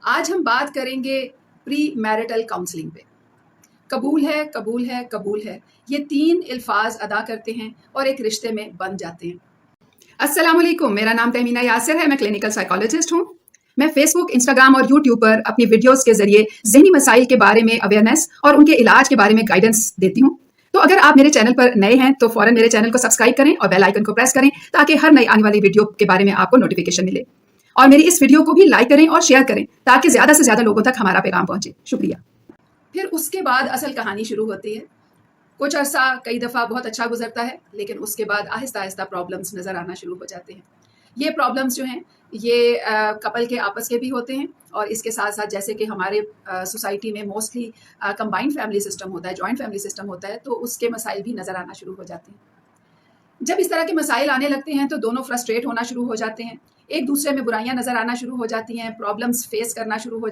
आज हम बात करेंगे प्री मैरिटल काउंसलिंग पे। कबूल है, कबूल है, कबूल है, ये 3 अल्फाज अदा करते हैं और एक रिश्ते में बन जाते हैं। अस्सलाम वालेकुम, मेरा नाम तहमीना यासिर है। मैं क्लिनिकल साइकोलॉजिस्ट हूँ। मैं फेसबुक, इंस्टाग्राम और यूट्यूब पर अपनी वीडियोस के जरिए ज़हनी मसाइल के बारे में अवेयरनेस और उनके इलाज के बारे में गाइडेंस देती हूँ। तो अगर आप मेरे चैनल पर नए हैं तो फ़ौरन मेरे चैनल को सब्सक्राइब करें और बेल आइकन को प्रेस करें ताकि हर नई आने वाली वीडियो के बारे में आपको नोटिफिकेशन मिले। और मेरी इस वीडियो को भी लाइक करें और शेयर करें ताकि ज़्यादा से ज़्यादा लोगों तक हमारा पैगाम पहुंचे। शुक्रिया। फिर उसके बाद असल कहानी शुरू होती है। कुछ अरसा कई दफ़ा बहुत अच्छा गुजरता है, लेकिन उसके बाद आहिस्ता आहिस्ता प्रॉब्लम्स नज़र आना शुरू हो जाते हैं। ये प्रॉब्लम्स जो हैं ये कपल के आपस के भी होते हैं और इसके साथ साथ जैसे कि हमारे सोसाइटी में मोस्टली कंबाइंड फैमिली सिस्टम होता है, जॉइंट फैमिली सिस्टम होता है, तो उसके मसाइल भी नज़र आना शुरू हो जाते हैं। जब इस तरह के मसाइल आने लगते हैं तो दोनों फ्रस्ट्रेट होना शुरू हो जाते हैं, एक दूसरे में बुराइयां नज़र आना शुरू हो जाती हैं, प्रॉब्लम्स फेस करना शुरू हो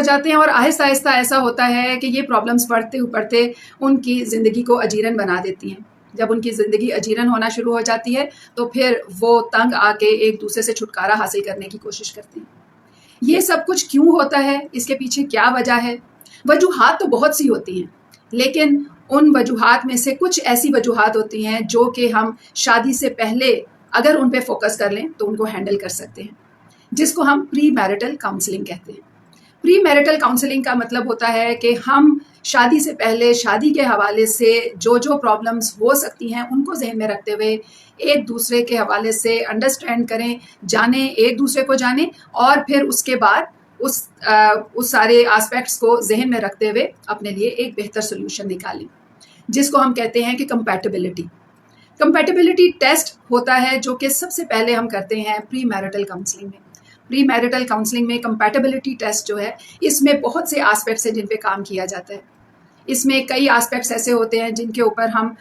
जाते हैं और आहिस्ता आहिस्ता ऐसा होता है कि ये प्रॉब्लम्स पढ़ते पढ़ते उनकी ज़िंदगी को अजीरन बना देती हैं। जब उनकी ज़िंदगी अजीरन होना शुरू हो जाती है तो फिर वो तंग आके एक दूसरे से छुटकारा हासिल करने की कोशिश करते हैं। ये सब कुछ क्यों होता है, इसके पीछे क्या वजह है? वजूहात तो बहुत सी होती हैं, लेकिन उन वजूहात में से कुछ ऐसी वजूहात होती हैं जो कि हम शादी से पहले अगर उन पे फोकस कर लें तो उनको हैंडल कर सकते हैं, जिसको हम प्री मैरिटल काउंसलिंग कहते हैं। प्री मैरिटल काउंसलिंग का मतलब होता है कि हम शादी से पहले शादी के हवाले से जो जो प्रॉब्लम्स हो सकती हैं उनको जहन में रखते हुए एक दूसरे के हवाले से अंडरस्टैंड करें, जानें, एक दूसरे को जानें और फिर उसके बाद उस सारे एस्पेक्ट्स को जहन में रखते हुए अपने लिए एक बेहतर सोल्यूशन निकालें, जिसको हम कहते हैं कि कंपैटिबिलिटी टेस्ट होता है, जो कि सबसे पहले हम करते हैं प्री मैरिटल काउंसलिंग में। प्री मैरिटल काउंसलिंग में कंपैटिबिलिटी टेस्ट जो है, इसमें बहुत से एस्पेक्ट्स हैं जिन पे काम किया जाता है। इसमें कई एस्पेक्ट्स ऐसे होते हैं जिनके ऊपर हम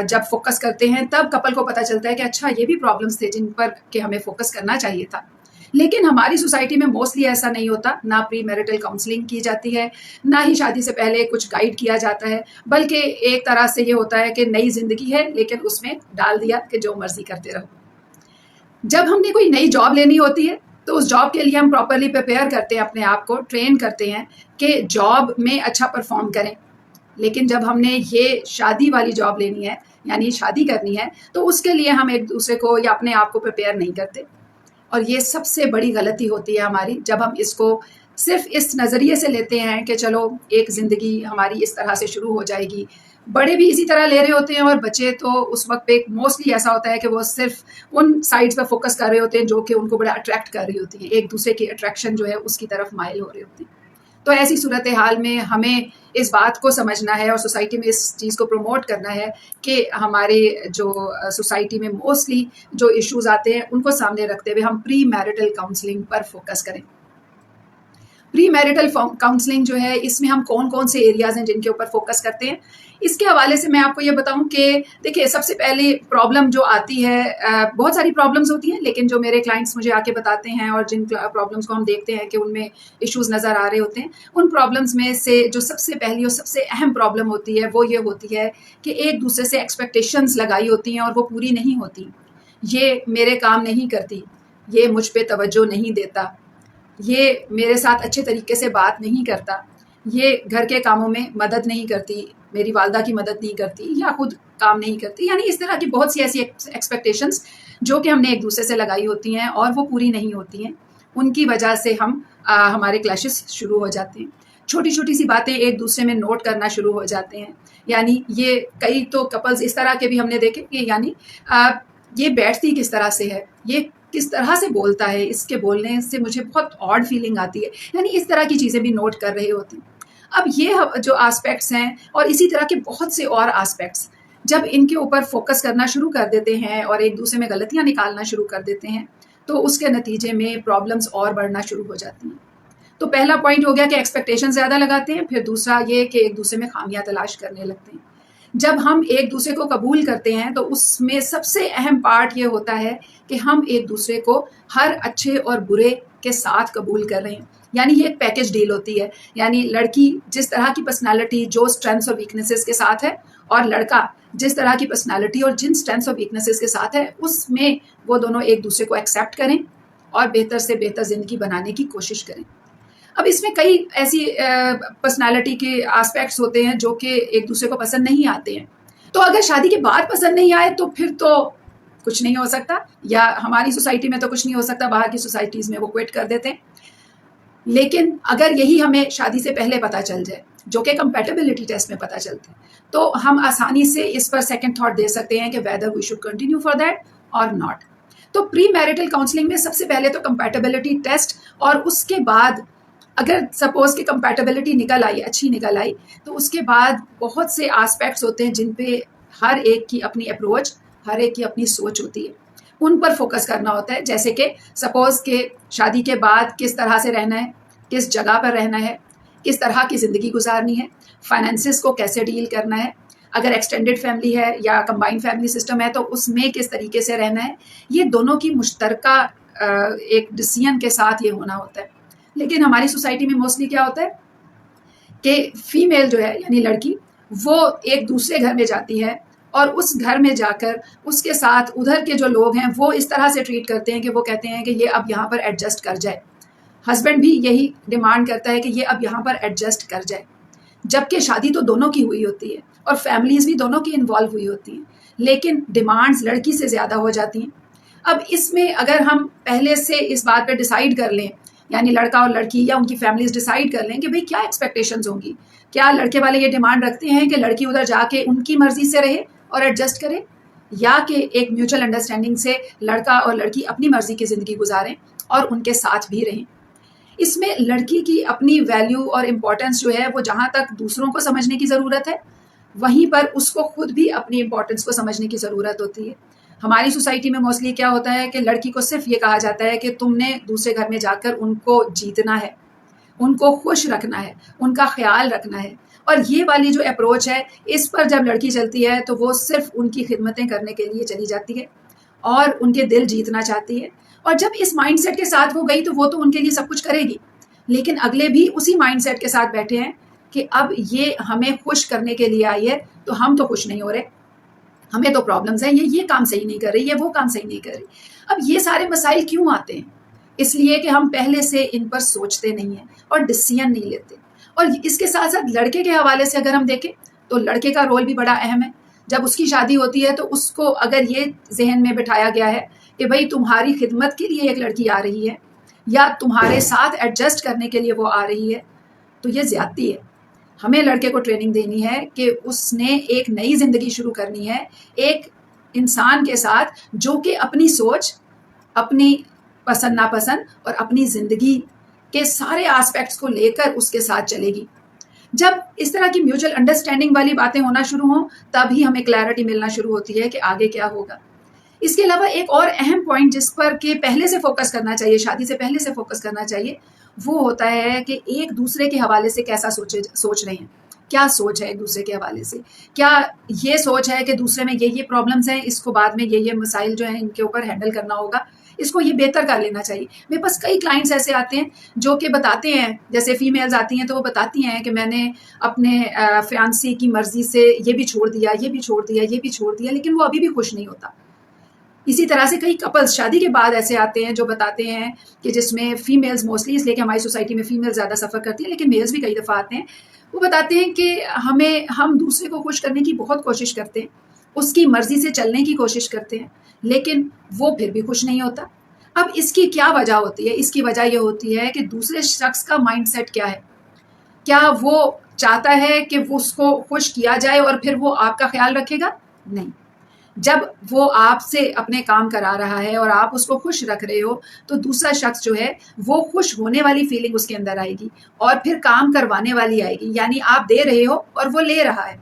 जब फोकस करते हैं तब कपल को पता चलता है कि अच्छा ये भी प्रॉब्लम्स थे जिन पर कि हमें फोकस करना चाहिए था। लेकिन हमारी सोसाइटी में मोस्टली ऐसा नहीं होता, ना प्री मैरिटल काउंसलिंग की जाती है, ना ही शादी से पहले कुछ गाइड किया जाता है, बल्कि एक तरह से ये होता है कि नई जिंदगी है लेकिन उसमें डाल दिया कि जो मर्जी करते रहो। जब हमने कोई नई जॉब लेनी होती है तो उस जॉब के लिए हम प्रॉपरली प्रिपेयर करते हैं, अपने आप को ट्रेन करते हैं कि जॉब में अच्छा परफॉर्म करें। लेकिन जब हमने ये शादी वाली जॉब लेनी है, यानी शादी करनी है, तो उसके लिए हम एक दूसरे को या अपने आप को प्रिपेयर नहीं करते। और ये सबसे बड़ी गलती होती है हमारी, जब हम इसको सिर्फ इस नज़रिए से लेते हैं कि चलो एक ज़िंदगी हमारी इस तरह से शुरू हो जाएगी। बड़े भी इसी तरह ले रहे होते हैं और बच्चे तो उस वक्त पे मोस्टली ऐसा होता है कि वो सिर्फ उन साइड्स पर फोकस कर रहे होते हैं जो कि उनको बड़ा अट्रैक्ट कर रही होती है, एक दूसरे की अट्रैक्शन जो है उसकी तरफ माइल हो रहे होते हैं। तो ऐसी सूरत हाल में हमें इस बात को समझना है और सोसाइटी में इस चीज़ को प्रमोट करना है कि हमारे जो सोसाइटी में मोस्टली जो इश्यूज आते हैं उनको सामने रखते हुए हम प्री मैरिटल काउंसलिंग पर फोकस करें। प्री मैरिटल काउंसलिंग जो है, इसमें हम कौन कौन से एरियाज हैं जिनके ऊपर फोकस करते हैं, इसके हवाले से मैं आपको ये बताऊं कि देखिए, सबसे पहले प्रॉब्लम जो आती है, बहुत सारी प्रॉब्लम्स होती हैं, लेकिन जो मेरे क्लाइंट्स मुझे आके बताते हैं और जिन प्रॉब्लम्स को हम देखते हैं कि उनमें इश्यूज नज़र आ रहे होते हैं, उन प्रॉब्लम्स में से जो सबसे पहली और सबसे अहम प्रॉब्लम होती है वो ये होती है कि एक दूसरे से एक्सपेक्टेशंस लगाई होती हैं और वो पूरी नहीं होती। ये मेरे काम नहीं करती, ये मुझ पर तवज्जो नहीं देता, ये मेरे साथ अच्छे तरीके से बात नहीं करता, ये घर के कामों में मदद नहीं करती, मेरी वालदा की मदद नहीं करती या खुद काम नहीं करती। यानी इस तरह की बहुत सी ऐसी एक्सपेक्टेशंस जो कि हमने एक दूसरे से लगाई होती हैं और वो पूरी नहीं होती हैं। उनकी वजह से हमारे क्लैशेस शुरू हो जाते हैं। छोटी छोटी सी बातें एक दूसरे में नोट करना शुरू हो जाते हैं। यानी ये कई तो कपल्स इस तरह के भी हमने देखे कि यानी ये बैठती किस तरह से है, ये किस तरह से बोलता है, इसके बोलने से मुझे बहुत ऑड फीलिंग आती है, यानी इस तरह की चीज़ें भी नोट कर रहे होते हैं। अब ये जो एस्पेक्ट्स हैं और इसी तरह के बहुत से और एस्पेक्ट्स जब इनके ऊपर फोकस करना शुरू कर देते हैं और एक दूसरे में गलतियां निकालना शुरू कर देते हैं तो उसके नतीजे में प्रॉब्लम्स और बढ़ना शुरू हो जाती हैं। तो पहला पॉइंट हो गया कि एक्सपेक्टेशन ज़्यादा लगाते हैं, फिर दूसरा ये कि एक दूसरे में खामियां तलाश करने लगते हैं। जब हम एक दूसरे को कबूल करते हैं तो उसमें सबसे अहम पार्ट ये होता है कि हम एक दूसरे को हर अच्छे और बुरे के साथ कबूल कर रहे हैं। यानी ये एक पैकेज डील होती है, यानी लड़की जिस तरह की पर्सनालिटी जो स्ट्रेंथ्स और वीकनेसेस के साथ है और लड़का जिस तरह की पर्सनालिटी और जिन स्ट्रेंथ्स और वीकनेसेस के साथ है, उसमें वो दोनों एक दूसरे को एक्सेप्ट करें और बेहतर से बेहतर ज़िंदगी बनाने की कोशिश करें। अब इसमें कई ऐसी पर्सनालिटी के एस्पेक्ट्स होते हैं जो कि एक दूसरे को पसंद नहीं आते हैं। तो अगर शादी के बाद पसंद नहीं आए तो फिर तो कुछ नहीं हो सकता, या हमारी सोसाइटी में तो कुछ नहीं हो सकता, बाहर की सोसाइटीज़ में वो क्विट कर देते हैं। लेकिन अगर यही हमें शादी से पहले पता चल जाए, जो कि कंपैटिबिलिटी टेस्ट में पता चलता है, तो हम आसानी से इस पर सेकंड थॉट दे सकते हैं कि whether we should continue for that और नॉट। तो प्री मैरिटल काउंसलिंग में सबसे पहले तो कंपैटिबिलिटी टेस्ट, और उसके बाद अगर सपोज कि कंपैटिबिलिटी निकल आई, अच्छी निकल आई, तो उसके बाद बहुत से एस्पेक्ट्स होते हैं जिन पे हर एक की अपनी अप्रोच, हर एक की अपनी सोच होती है, उन पर फोकस करना होता है। जैसे कि सपोज के शादी के बाद किस तरह से रहना है, किस जगह पर रहना है, किस तरह की ज़िंदगी गुजारनी है, फाइनेंसिस को कैसे डील करना है, अगर एक्सटेंडेड फैमिली है या कंबाइंड फैमिली सिस्टम है तो उसमें किस तरीके से रहना है, ये दोनों की मुश्तरका एक डिसीजन के साथ ये होना होता है। लेकिन हमारी सोसाइटी में मोस्टली क्या होता है कि फीमेल जो है यानी लड़की, वो एक दूसरे घर में जाती है और उस घर में जाकर उसके साथ उधर के जो लोग हैं वो इस तरह से ट्रीट करते हैं कि वो कहते हैं कि ये अब यहाँ पर एडजस्ट कर जाए। हस्बैंड भी यही डिमांड करता है कि ये अब यहाँ पर एडजस्ट कर जाए, जबकि शादी तो दोनों की हुई होती है और फैमिलीज भी दोनों की इन्वॉल्व हुई होती हैं, लेकिन डिमांड्स लड़की से ज़्यादा हो जाती हैं। अब इसमें अगर हम पहले से इस बात पर डिसाइड कर लें, यानी लड़का और लड़की या उनकी फैमिलीज डिसाइड कर लें कि भाई क्या एक्सपेक्टेशंस होंगी, क्या लड़के वाले ये डिमांड रखते हैं कि लड़की उधर जाके उनकी मर्जी से रहे और एडजस्ट करे, या कि एक म्यूचुअल अंडरस्टैंडिंग से लड़का और लड़की अपनी मर्जी की ज़िंदगी गुजारें और उनके साथ भी रहें। इसमें लड़की की अपनी वैल्यू और इम्पोर्टेंस जो है वो जहाँ तक दूसरों को समझने की ज़रूरत है, वहीं पर उसको खुद भी अपनी इम्पोर्टेंस को समझने की ज़रूरत होती है। हमारी सोसाइटी में मोस्टली क्या होता है कि लड़की को सिर्फ ये कहा जाता है कि तुमने दूसरे घर में जाकर उनको जीतना है, उनको खुश रखना है, उनका ख्याल रखना है। और ये वाली जो अप्रोच है, इस पर जब लड़की चलती है तो वो सिर्फ उनकी खिदमतें करने के लिए चली जाती है और उनके दिल जीतना चाहती है। और जब इस माइंडसेट के साथ वो गई तो वो तो उनके लिए सब कुछ करेगी, लेकिन अगले भी उसी माइंडसेट के साथ बैठे हैं कि अब ये हमें खुश करने के लिए आई है तो हम तो खुश नहीं हो रहे, हमें तो प्रॉब्लम्स हैं, ये काम सही नहीं कर रही, ये वो काम सही नहीं कर रही। अब ये सारे मसाइल क्यों आते हैं? इसलिए कि हम पहले से इन पर सोचते नहीं हैं और डिसीजन नहीं लेते। और इसके साथ साथ लड़के के हवाले से अगर हम देखें तो लड़के का रोल भी बड़ा अहम है। जब उसकी शादी होती है तो उसको अगर ये जहन में बिठाया गया है कि भाई तुम्हारी खिदमत के लिए एक लड़की आ रही है या तुम्हारे साथ एडजस्ट करने के लिए वो आ रही है, तो ये ज्यादती है। हमें लड़के को ट्रेनिंग देनी है कि उसने एक नई जिंदगी शुरू करनी है एक इंसान के साथ जो कि अपनी सोच, अपनी पसंद नापसंद और अपनी जिंदगी के सारे एस्पेक्ट्स को लेकर उसके साथ चलेगी। जब इस तरह की म्यूचुअल अंडरस्टैंडिंग वाली बातें होना शुरू हों तभी हमें क्लैरिटी मिलना शुरू होती है कि आगे क्या होगा। इसके अलावा एक और अहम पॉइंट जिस पर कि पहले से फोकस करना चाहिए, शादी से पहले से फोकस करना चाहिए, वो होता है कि एक दूसरे के हवाले से कैसा सोच रहे हैं, क्या सोच है एक दूसरे के हवाले से। क्या ये सोच है कि दूसरे में ये प्रॉब्लम्स हैं, इसको बाद में ये मसाइल जो हैं इनके ऊपर हैंडल करना होगा, इसको ये बेहतर कर लेना चाहिए। मेरे पास कई क्लाइंट्स ऐसे आते हैं जो कि बताते हैं, जैसे फीमेल्स आती हैं तो वो बताती हैं कि मैंने अपने फियांसी की मर्जी से ये भी छोड़ दिया, ये भी छोड़ दिया, ये भी छोड़ दिया, लेकिन वो अभी भी खुश नहीं होता। इसी तरह से कई कपल्स शादी के बाद ऐसे आते हैं जो बताते हैं कि जिसमें फीमेल्स मोस्टली, इसलिए कि हमारी सोसाइटी में फीमेल ज़्यादा सफ़र करती है, लेकिन मेल्स भी कई दफ़ा आते हैं, वो बताते हैं कि हम दूसरे को खुश करने की बहुत कोशिश करते हैं, उसकी मर्ज़ी से चलने की कोशिश करते हैं, लेकिन वो फिर भी खुश नहीं होता। अब इसकी क्या वजह होती है? इसकी वजह ये होती है कि दूसरे शख्स का माइंडसेट क्या है। क्या वो चाहता है कि वो उसको खुश किया जाए और फिर वो आपका ख्याल रखेगा? नहीं। जब वो आपसे अपने काम करा रहा है और आप उसको खुश रख रहे हो तो दूसरा शख्स जो है वो खुश होने वाली फीलिंग उसके अंदर आएगी और फिर काम करवाने वाली आएगी। यानी आप दे रहे हो और वो ले रहा है।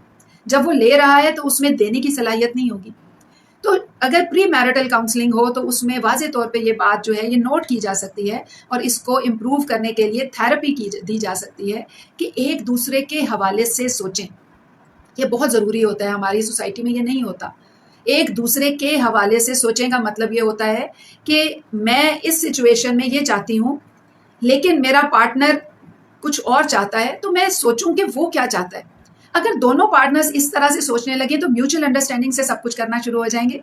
जब वो ले रहा है तो उसमें देने की सलाहियत नहीं होगी। तो अगर प्री मैरिटल काउंसलिंग हो तो उसमें वाज़े तौर पे ये बात जो है ये नोट की जा सकती है और इसको इम्प्रूव करने के लिए थेरेपी दी जा सकती है कि एक दूसरे के हवाले से सोचें। ये बहुत ज़रूरी होता है, हमारी सोसाइटी में ये नहीं होता। एक दूसरे के हवाले से सोचने का मतलब ये होता है कि मैं इस सिचुएशन में ये चाहती हूँ लेकिन मेरा पार्टनर कुछ और चाहता है, तो मैं सोचूं कि वो क्या चाहता है। अगर दोनों पार्टनर्स इस तरह से सोचने लगे तो म्यूचुअल अंडरस्टैंडिंग से सब कुछ करना शुरू हो जाएंगे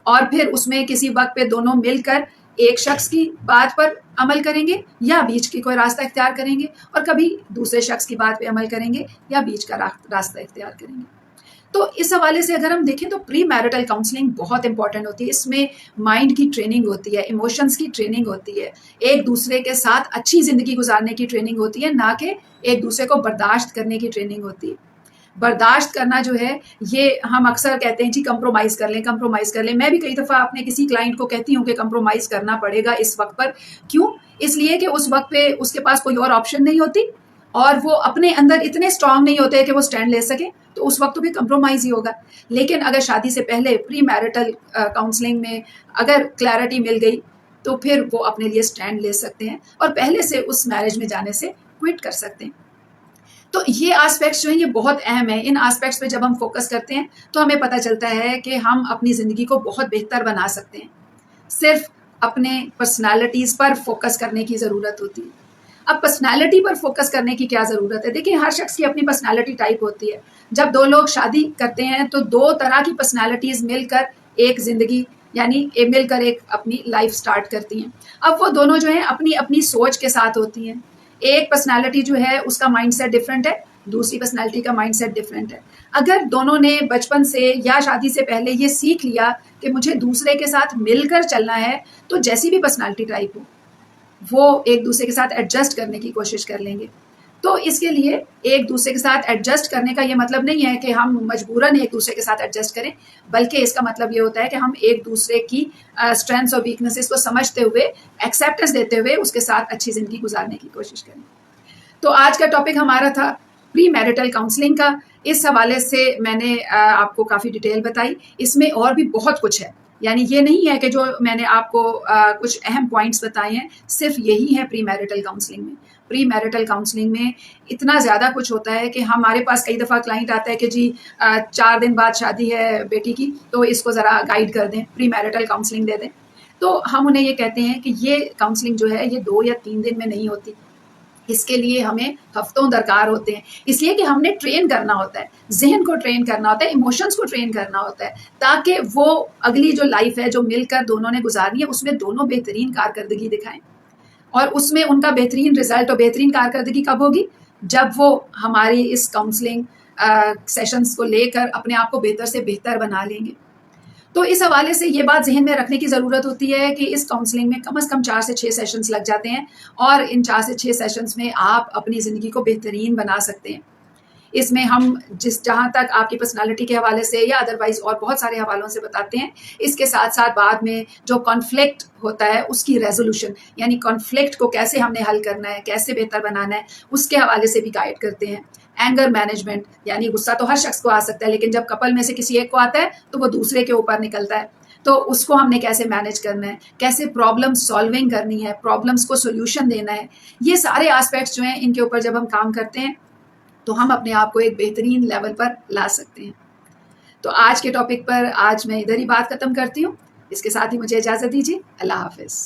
और फिर उसमें किसी वक्त पे दोनों मिलकर एक शख्स की बात पर अमल करेंगे या बीच की कोई रास्ता इख्तियार करेंगे, और कभी दूसरे शख्स की बात पे अमल करेंगे या बीच का रास्ता इख्तियार करेंगे। तो इस हवाले से अगर हम देखें तो प्री मैरिटल काउंसलिंग बहुत इंपॉर्टेंट होती है। इसमें माइंड की ट्रेनिंग होती है, इमोशंस की ट्रेनिंग होती है, एक दूसरे के साथ अच्छी ज़िंदगी गुजारने की ट्रेनिंग होती है, ना कि एक दूसरे को बर्दाश्त करने की ट्रेनिंग होती है। बर्दाश्त करना जो है, ये हम अक्सर कहते हैं जी कंप्रोमाइज़ कर लें, कंप्रोमाइज़ कर लें। मैं भी कई दफ़ा अपने किसी क्लाइंट को कहती हूँ कि कंप्रोमाइज़ करना पड़ेगा इस वक्त पर। क्यों? इसलिए कि उस वक्त पे उसके पास कोई और ऑप्शन नहीं होती और वो अपने अंदर इतने स्ट्रांग नहीं होते कि वो स्टैंड ले सके, तो उस वक्त तो भी कंप्रोमाइज़ ही होगा। लेकिन अगर शादी से पहले प्री मैरिटल काउंसलिंग में अगर क्लैरिटी मिल गई तो फिर वो अपने लिए स्टैंड ले सकते हैं और पहले से उस मैरिज में जाने से क्विट कर सकते हैं। तो ये एस्पेक्ट्स जो हैं ये बहुत अहम है। इन एस्पेक्ट्स पे जब हम फोकस करते हैं तो हमें पता चलता है कि हम अपनी ज़िंदगी को बहुत बेहतर बना सकते हैं। सिर्फ अपने पर्सनालिटीज़ पर फोकस करने की ज़रूरत होती है। अब पर्सनालिटी पर फोकस करने की क्या ज़रूरत है? देखिए, हर शख्स की अपनी पर्सनालिटी टाइप होती है। जब दो लोग शादी करते हैं तो दो तरह की पर्सनालिटीज़ मिलकर एक ज़िंदगी यानी मिलकर एक अपनी लाइफ स्टार्ट करती हैं। अब वो दोनों जो हैं अपनी अपनी सोच के साथ होती हैं। एक पर्सनालिटी जो है उसका माइंडसेट डिफरेंट है, दूसरी पर्सनालिटी का माइंडसेट डिफरेंट है। अगर दोनों ने बचपन से या शादी से पहले ये सीख लिया कि मुझे दूसरे के साथ मिलकर चलना है, तो जैसी भी पर्सनालिटी टाइप हो वो एक दूसरे के साथ एडजस्ट करने की कोशिश कर लेंगे। तो इसके लिए एक दूसरे के साथ एडजस्ट करने का ये मतलब नहीं है कि हम मजबूरन एक दूसरे के साथ एडजस्ट करें, बल्कि इसका मतलब ये होता है कि हम एक दूसरे की स्ट्रेंथ्स और वीकनेसेस को समझते हुए, एक्सेप्टेंस देते हुए उसके साथ अच्छी ज़िंदगी गुजारने की कोशिश करें। तो आज का टॉपिक हमारा था प्री मैरिटल काउंसलिंग का। इस हवाले से मैंने आपको काफ़ी डिटेल बताई। इसमें और भी बहुत कुछ है, यानी ये नहीं है कि जो मैंने आपको कुछ अहम पॉइंट्स बताए हैं सिर्फ यही है प्री मैरिटल काउंसलिंग में। प्री मैरिटल काउंसलिंग में इतना ज़्यादा कुछ होता है कि हमारे पास कई दफ़ा क्लाइंट आता है कि जी 4 दिन बाद शादी है बेटी की, तो इसको ज़रा गाइड कर दें, प्री मैरिटल काउंसलिंग दे दें। तो हम उन्हें ये कहते हैं कि ये काउंसलिंग जो है ये 2 या 3 दिन में नहीं होती, इसके लिए हमें हफ्तों दरकार होते हैं। इसलिए कि हमने ट्रेन करना होता है, जहन को ट्रेन करना होता है, इमोशंस को ट्रेन करना होता है, ताकि वो अगली जो लाइफ है जो मिलकर दोनों ने गुजारनी है उसमें दोनों बेहतरीन कारकर्दगी दिखाएं। और उसमें उनका बेहतरीन रिजल्ट और बेहतरीन कारकर्दगी कब होगी? जब वो हमारी इस काउंसलिंग सेशंस को लेकर अपने आप को बेहतर से बेहतर बना लेंगे। तो इस हवाले से ये बात जहन में रखने की ज़रूरत होती है कि इस काउंसलिंग में कम से कम 4 से 6 सेशंस लग जाते हैं और इन 4 से 6 सेशंस में आप अपनी ज़िंदगी को बेहतरीन बना सकते हैं। इसमें हम जहाँ तक आपकी पर्सनालिटी के हवाले से या अदरवाइज और बहुत सारे हवालों से बताते हैं। इसके साथ साथ बाद में जो कॉन्फ्लिक्ट होता है उसकी रेजोल्यूशन, यानी कॉन्फ्लिक्ट को कैसे हमने हल करना है, कैसे बेहतर बनाना है, उसके हवाले से भी गाइड करते हैं। एंगर मैनेजमेंट, यानी गुस्सा तो हर शख्स को आ सकता है, लेकिन जब कपल में से किसी एक को आता है तो वो दूसरे के ऊपर निकलता है, तो उसको हमने कैसे मैनेज करना है, कैसे प्रॉब्लम सॉल्विंग करनी है, प्रॉब्लम्स को सोल्यूशन देना है। ये सारे एस्पेक्ट्स जो हैं इनके ऊपर जब हम काम करते हैं तो हम अपने आप को एक बेहतरीन लेवल पर ला सकते हैं। तो आज के टॉपिक पर आज मैं इधर ही बात खत्म करती हूँ। इसके साथ ही मुझे इजाज़त दीजिए। अल्लाह हाफिज़।